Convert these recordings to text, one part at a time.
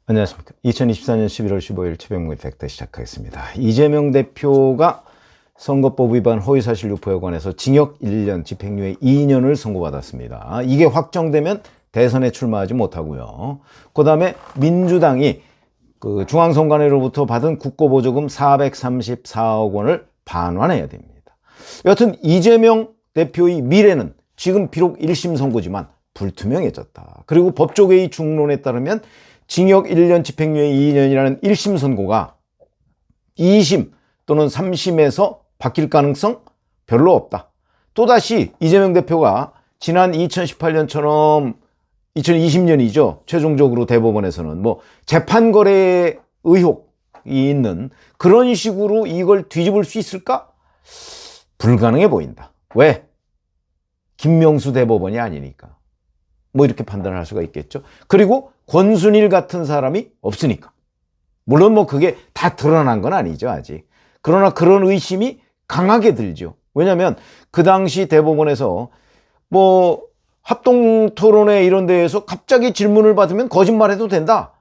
안녕하십니까. 2024년 11월 15일 최병무의 팩트 시작하겠습니다. 이재명 대표가 선거법 위반 허위사실 유포에 관해서 징역 1년, 집행유예 2년을 선고받았습니다. 이게 확정되면 대선에 출마하지 못하고요. 그 다음에 민주당이 그 중앙선관위로부터 받은 국고보조금 434억 원을 반환해야 됩니다. 여하튼 이재명 대표의 미래는 지금 비록 1심 선고지만 불투명해졌다. 그리고 법조계의 중론에 따르면 징역 1년, 집행유예 2년이라는 1심 선고가 2심 또는 3심에서 바뀔 가능성 별로 없다. 또다시 이재명 대표가 지난 2018년처럼 2020년이죠. 최종적으로 대법원에서는 뭐 재판거래 의혹이 있는 그런 식으로 이걸 뒤집을 수 있을까? 불가능해 보인다. 왜? 김명수 대법원이 아니니까. 뭐 이렇게 판단을 할 수가 있겠죠. 그리고 권순일 같은 사람이 없으니까. 물론 뭐 그게 다 드러난 건 아니죠, 아직. 그러나 그런 의심이 강하게 들죠. 왜냐하면 그 당시 대법원에서 뭐 합동토론회 이런 데에서 갑자기 질문을 받으면 거짓말해도 된다.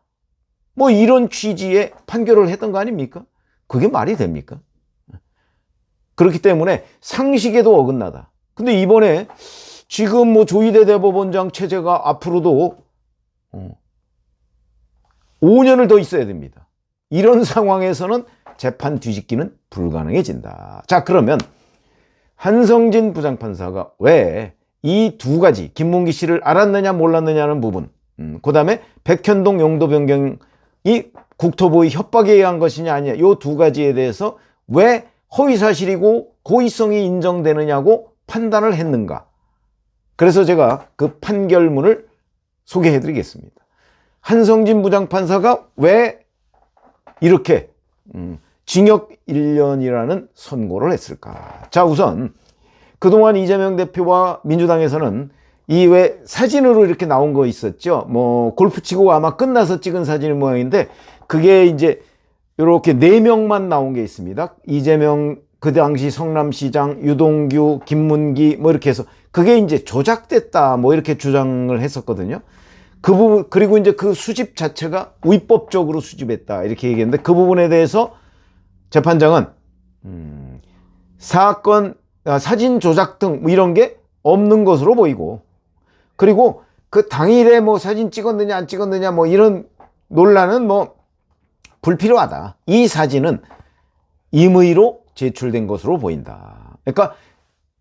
뭐 이런 취지의 판결을 했던 거 아닙니까? 그게 말이 됩니까? 그렇기 때문에 상식에도 어긋나다. 근데 이번에 지금 뭐 조희대 대법원장 체제가 앞으로도 5년을 더 있어야 됩니다. 이런 상황에서는 재판 뒤집기는 불가능해진다. 자, 그러면 한성진 부장판사가 왜 이 두 가지 김문기 씨를 알았느냐 몰랐느냐는 부분, 그 다음에 백현동 용도 변경이 국토부의 협박에 의한 것이냐 아니냐, 이 두 가지에 대해서 왜 허위사실이고 고의성이 인정되느냐고 판단을 했는가. 그래서 제가 그 판결문을 소개해 드리겠습니다. 한성진 부장판사가 왜 이렇게 징역 1년이라는 선고를 했을까? 자, 우선 그동안 이재명 대표와 민주당에서는 이 왜 사진으로 이렇게 나온 거 있었죠. 뭐 골프 치고 아마 끝나서 찍은 사진의 모양인데 그게 이제 이렇게 4명만 나온 게 있습니다. 이재명, 그 당시 성남시장, 유동규, 김문기 뭐 이렇게 해서 그게 이제 조작됐다 뭐 이렇게 주장을 했었거든요. 그 부분, 그리고 이제 그 수집 자체가 위법적으로 수집했다 이렇게 얘기했는데 그 부분에 대해서 재판장은 사진 조작 등 뭐 이런 게 없는 것으로 보이고, 그리고 그 당일에 뭐 사진 찍었느냐 안 찍었느냐 뭐 이런 논란은 뭐 불필요하다. 이 사진은 임의로 제출된 것으로 보인다. 그러니까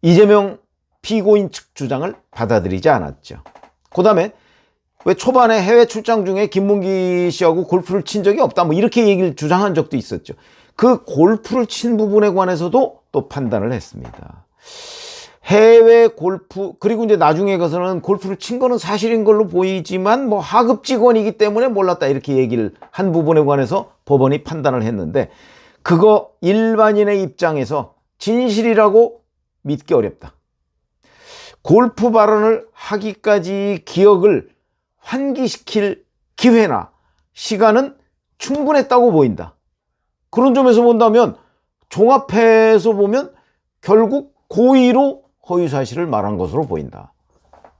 이재명 피고인 측 주장을 받아들이지 않았죠. 그 다음에 왜 초반에 해외 출장 중에 김문기 씨하고 골프를 친 적이 없다 뭐 이렇게 얘기를 주장한 적도 있었죠. 그 골프를 친 부분에 관해서도 또 판단을 했습니다. 해외 골프, 그리고 이제 나중에 가서는 골프를 친 거는 사실인 걸로 보이지만 뭐 하급 직원이기 때문에 몰랐다 이렇게 얘기를 한 부분에 관해서 법원이 판단을 했는데 그거 일반인의 입장에서 진실이라고 믿기 어렵다. 골프 발언을 하기까지 기억을 환기시킬 기회나 시간은 충분했다고 보인다. 그런 점에서 본다면 종합해서 보면 결국 고의로 허위사실을 말한 것으로 보인다.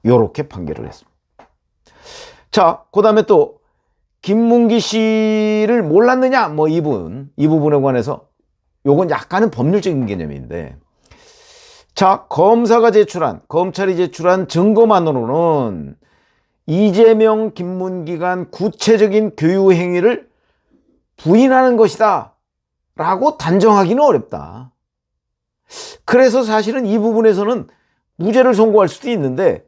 이렇게 판결을 했습니다. 자, 그 다음에 또 김문기 씨를 몰랐느냐 뭐 이 부분에 관해서 요건 약간은 법률적인 개념인데, 자, 검찰이 제출한 증거만으로는 이재명, 김문기 간 구체적인 교유 행위를 부인하는 것이다 라고 단정하기는 어렵다. 그래서 사실은 이 부분에서는 무죄를 선고할 수도 있는데,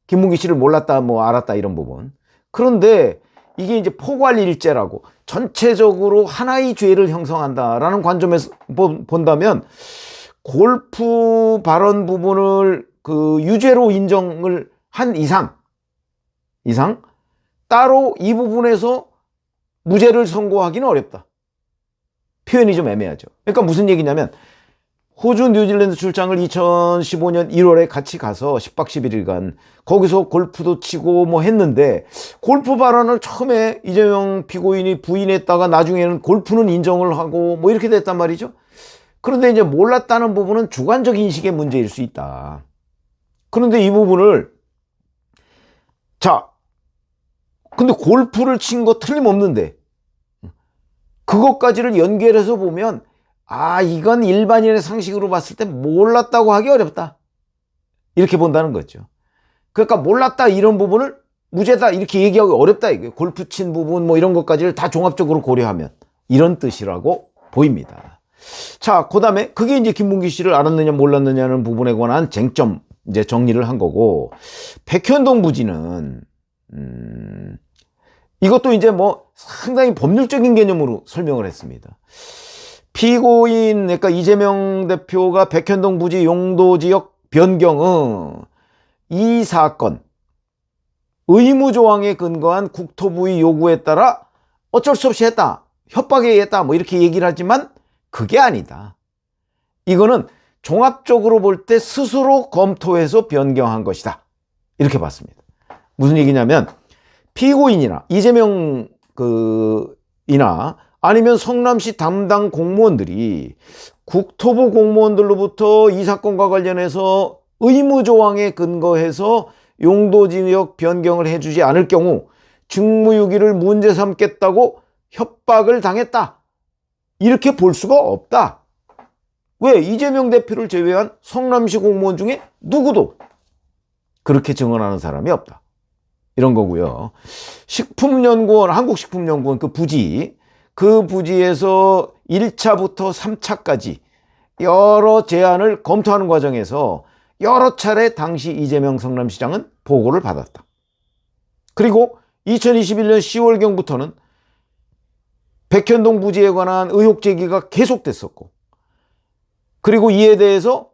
김문기 씨를 몰랐다 뭐 알았다 이런 부분. 그런데 이게 이제 포괄일죄라고 전체적으로 하나의 죄를 형성한다라는 관점에서 본다면 골프 발언 부분을 그 유죄로 인정을 한 이상 따로 이 부분에서 무죄를 선고하기는 어렵다. 표현이 좀 애매하죠. 그러니까 무슨 얘기냐면 호주 뉴질랜드 출장을 2015년 1월에 같이 가서 10박 11일간 거기서 골프도 치고 뭐 했는데 골프 발언을 처음에 이재명 피고인이 부인했다가 나중에는 골프는 인정을 하고 뭐 이렇게 됐단 말이죠. 그런데 이제 몰랐다는 부분은 주관적 인식의 문제일 수 있다. 그런데 이 부분을 자, 근데 골프를 친 거 틀림없는데 그것까지를 연결해서 보면 이건 일반인의 상식으로 봤을 때 몰랐다고 하기 어렵다. 이렇게 본다는 거죠. 그러니까 몰랐다 이런 부분을 무죄다 이렇게 얘기하기 어렵다 이게 골프 친 부분 뭐 이런 것까지를 다 종합적으로 고려하면 이런 뜻이라고 보입니다. 자, 그다음에 그게 이제 김문기 씨를 알았느냐 몰랐느냐는 부분에 관한 쟁점 이제 정리를 한 거고, 백현동 부지는 이것도 이제 뭐 상당히 법률적인 개념으로 설명을 했습니다. 피고인 그러니까 이재명 대표가 백현동 부지 용도 지역 변경은 이 사건 의무조항에 근거한 국토부의 요구에 따라 어쩔 수 없이 했다, 협박에 의했다 뭐 이렇게 얘기를 하지만 그게 아니다. 이거는 종합적으로 볼 때 스스로 검토해서 변경한 것이다 이렇게 봤습니다. 무슨 얘기냐면 피고인이나 이재명 이나 아니면 성남시 담당 공무원들이 국토부 공무원들로부터 이 사건과 관련해서 의무조항에 근거해서 용도지역 변경을 해주지 않을 경우 직무유기를 문제 삼겠다고 협박을 당했다 이렇게 볼 수가 없다. 왜? 이재명 대표를 제외한 성남시 공무원 중에 누구도 그렇게 증언하는 사람이 없다 이런 거고요. 식품연구원, 한국식품연구원 그 부지에서 1차부터 3차까지 여러 제안을 검토하는 과정에서 여러 차례 당시 이재명 성남시장은 보고를 받았다. 그리고 2021년 10월경부터는 백현동 부지에 관한 의혹 제기가 계속됐었고, 그리고 이에 대해서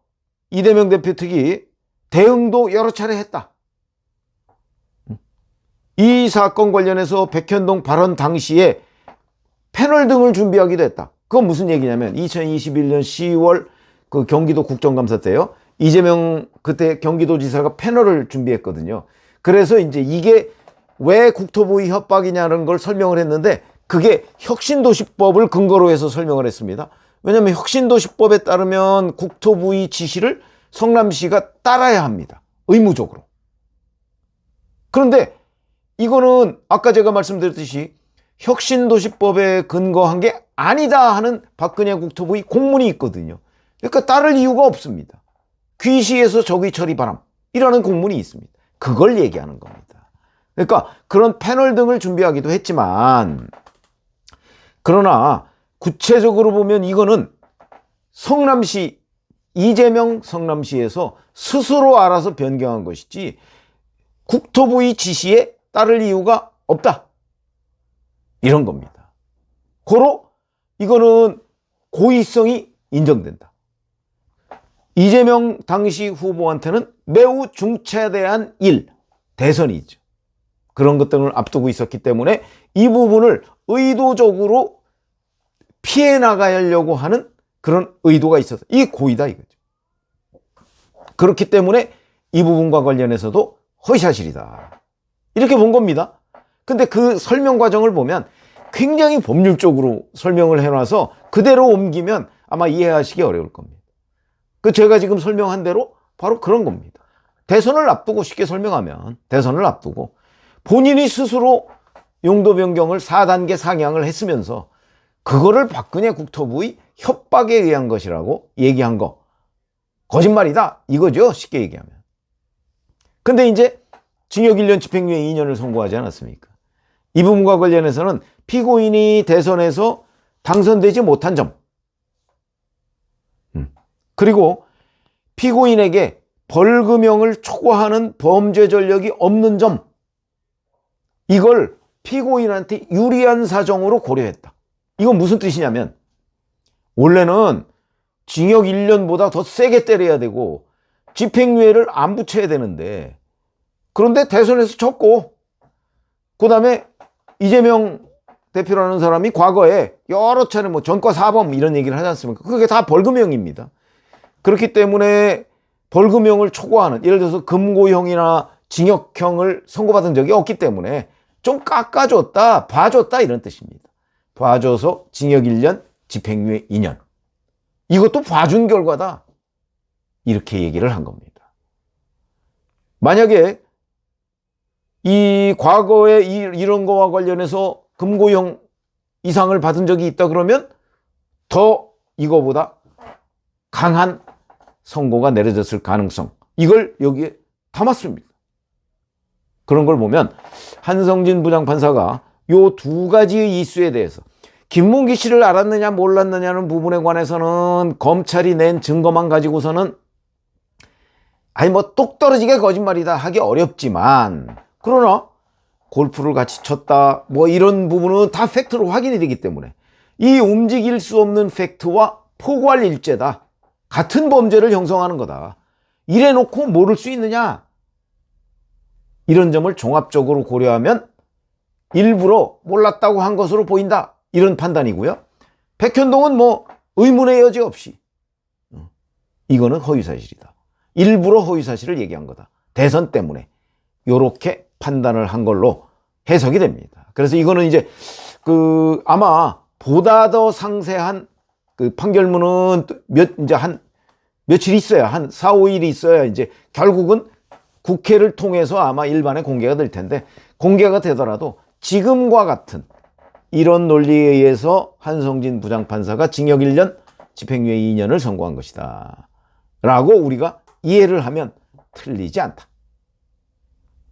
이재명 대표 특히 대응도 여러 차례 했다. 이 사건 관련해서 백현동 발언 당시에 패널 등을 준비하기도 했다. 그건 무슨 얘기냐면 2021년 10월 그 경기도 국정감사 때요, 이재명 그때 경기도지사가 패널을 준비했거든요. 그래서 이제 이게 왜 국토부의 협박이냐는 걸 설명을 했는데 그게 혁신도시법을 근거로 해서 설명을 했습니다. 왜냐하면 혁신도시법에 따르면 국토부의 지시를 성남시가 따라야 합니다. 의무적으로. 그런데 이거는 아까 제가 말씀드렸듯이 혁신도시법에 근거한 게 아니다 하는 박근혜 국토부의 공문이 있거든요. 그러니까 따를 이유가 없습니다. 귀시에서 적의 처리 바람 이라는 공문이 있습니다. 그걸 얘기하는 겁니다. 그러니까 그런 패널 등을 준비하기도 했지만, 그러나 구체적으로 보면 이거는 성남시, 이재명 성남시에서 스스로 알아서 변경한 것이지 국토부의 지시에 따를 이유가 없다 이런 겁니다. 고로 이거는 고의성이 인정된다. 이재명 당시 후보한테는 매우 중차대한 일, 대선이 있죠. 그런 것 등을 앞두고 있었기 때문에 이 부분을 의도적으로 피해 나가려고 하는 그런 의도가 있어서 이 고의다 이거죠. 그렇기 때문에 이 부분과 관련해서도 허위사실이다 이렇게 본 겁니다. 근데 그 설명 과정을 보면 굉장히 법률적으로 설명을 해놔서 그대로 옮기면 아마 이해하시기 어려울 겁니다. 제가 지금 설명한 대로 바로 그런 겁니다. 대선을 앞두고, 쉽게 설명하면 대선을 앞두고 본인이 스스로 용도 변경을 4단계 상향을 했으면서 그거를 박근혜 국토부의 협박에 의한 것이라고 얘기한 거 거짓말이다 이거죠, 쉽게 얘기하면. 근데 이제 징역 1년 집행유예 2년을 선고하지 않았습니까? 이 부분과 관련해서는 피고인이 대선에서 당선되지 못한 점, 그리고 피고인에게 벌금형을 초과하는 범죄 전력이 없는 점, 이걸 피고인한테 유리한 사정으로 고려했다. 이건 무슨 뜻이냐면 원래는 징역 1년보다 더 세게 때려야 되고 집행유예를 안 붙여야 되는데, 그런데 대선에서 졌고 그 다음에 이재명 대표라는 사람이 과거에 여러 차례 뭐 전과 사범 이런 얘기를 하지 않습니까? 그게 다 벌금형입니다. 그렇기 때문에 벌금형을 초과하는, 예를 들어서 금고형이나 징역형을 선고받은 적이 없기 때문에 좀 깎아줬다, 봐줬다 이런 뜻입니다. 봐줘서 징역 1년, 집행유예 2년. 이것도 봐준 결과다 이렇게 얘기를 한 겁니다. 만약에 이 과거에 이런 거와 관련해서 금고형 이상을 받은 적이 있다 그러면 더 이거보다 강한 선고가 내려졌을 가능성, 이걸 여기에 담았습니다. 그런 걸 보면 한성진 부장판사가 요 두 가지의 이슈에 대해서 김문기 씨를 알았느냐 몰랐느냐는 부분에 관해서는 검찰이 낸 증거만 가지고서는 아니 뭐 똑 떨어지게 거짓말이다 하기 어렵지만, 그러나 골프를 같이 쳤다 뭐 이런 부분은 다 팩트로 확인이 되기 때문에 이 움직일 수 없는 팩트와 포괄 일죄다, 같은 범죄를 형성하는 거다, 이래 놓고 모를 수 있느냐, 이런 점을 종합적으로 고려하면 일부러 몰랐다고 한 것으로 보인다, 이런 판단이고요. 백현동은 뭐 의문의 여지 없이 이거는 허위사실이다, 일부러 허위사실을 얘기한 거다, 대선 때문에, 요렇게 판단을 한 걸로 해석이 됩니다. 그래서 이거는 이제 아마 보다 더 상세한 판결문은 이제 며칠 있어야, 한 4, 5일이 있어야 이제 결국은 국회를 통해서 아마 일반에 공개가 될 텐데, 공개가 되더라도 지금과 같은 이런 논리에 의해서 한성진 부장판사가 징역 1년, 집행유예 2년을 선고한 것이다 라고 우리가 이해를 하면 틀리지 않다.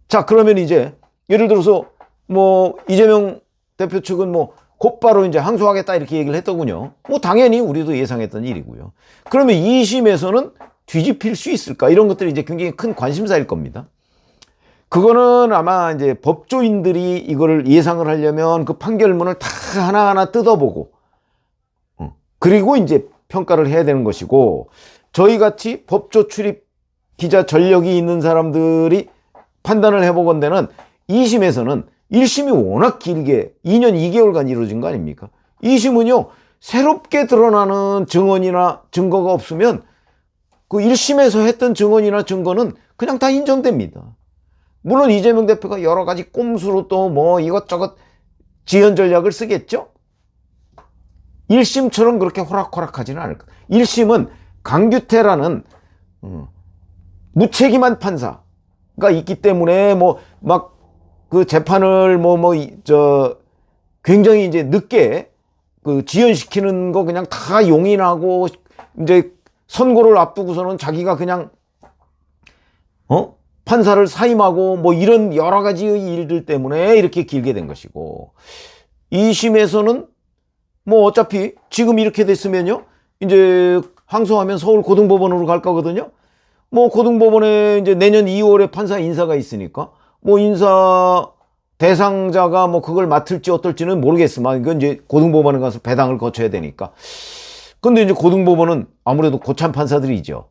자, 그러면 이제 예를 들어서 뭐 이재명 대표 측은 뭐 곧바로 이제 항소하겠다 이렇게 얘기를 했더군요. 뭐 당연히 우리도 예상했던 일이고요. 그러면 2심에서는 뒤집힐 수 있을까? 이런 것들이 이제 굉장히 큰 관심사일 겁니다. 그거는 아마 이제 법조인들이 이거를 예상을 하려면 그 판결문을 다 하나하나 뜯어보고, 그리고 이제 평가를 해야 되는 것이고, 저희 같이 법조 출입 기자 전력이 있는 사람들이 판단을 해보건대는 2심에서는 1심이 워낙 길게 2년 2개월간 이루어진 거 아닙니까? 2심은요, 새롭게 드러나는 증언이나 증거가 없으면 그 1심에서 했던 증언이나 증거는 그냥 다 인정됩니다. 물론 이재명 대표가 여러 가지 꼼수로 또 뭐 이것저것 지연 전략을 쓰겠죠? 1심처럼 그렇게 호락호락하지는 않을 거예요. 1심은 강규태라는 무책임한 판사가 있기 때문에 뭐 막 그 재판을 굉장히 이제 늦게 지연시키는 거 그냥 다 용인하고, 이제 선고를 앞두고서는 자기가 그냥 판사를 사임하고 뭐 이런 여러 가지의 일들 때문에 이렇게 길게 된 것이고, 2심에서는 뭐 어차피 지금 이렇게 됐으면요, 이제 항소하면 서울 고등법원으로 갈 거거든요. 뭐 고등법원에 이제 내년 2월에 판사 인사가 있으니까 뭐 인사 대상자가 뭐 그걸 맡을지 어떨지는 모르겠지만, 이건 이제 고등법원에 가서 배당을 거쳐야 되니까. 근데 이제 고등법원은 아무래도 고참 판사들이죠.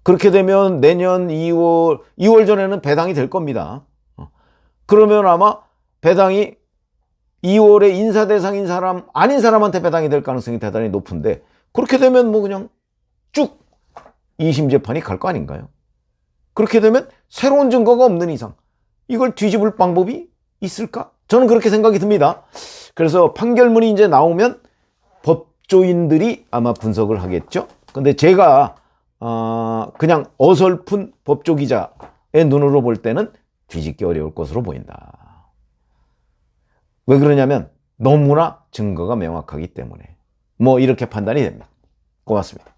그렇게 되면 내년 2월 전에는 배당이 될 겁니다. 그러면 아마 배당이 2월에 인사 대상인 사람 아닌 사람한테 배당이 될 가능성이 대단히 높은데, 그렇게 되면 뭐 그냥 쭉 2심 재판이 갈 거 아닌가요? 그렇게 되면 새로운 증거가 없는 이상 이걸 뒤집을 방법이 있을까? 저는 그렇게 생각이 듭니다. 그래서 판결문이 이제 나오면 법조인들이 아마 분석을 하겠죠. 근데 제가 그냥 어설픈 법조 기자의 눈으로 볼 때는 뒤집기 어려울 것으로 보인다. 왜 그러냐면 너무나 증거가 명확하기 때문에 뭐 이렇게 판단이 됩니다. 고맙습니다.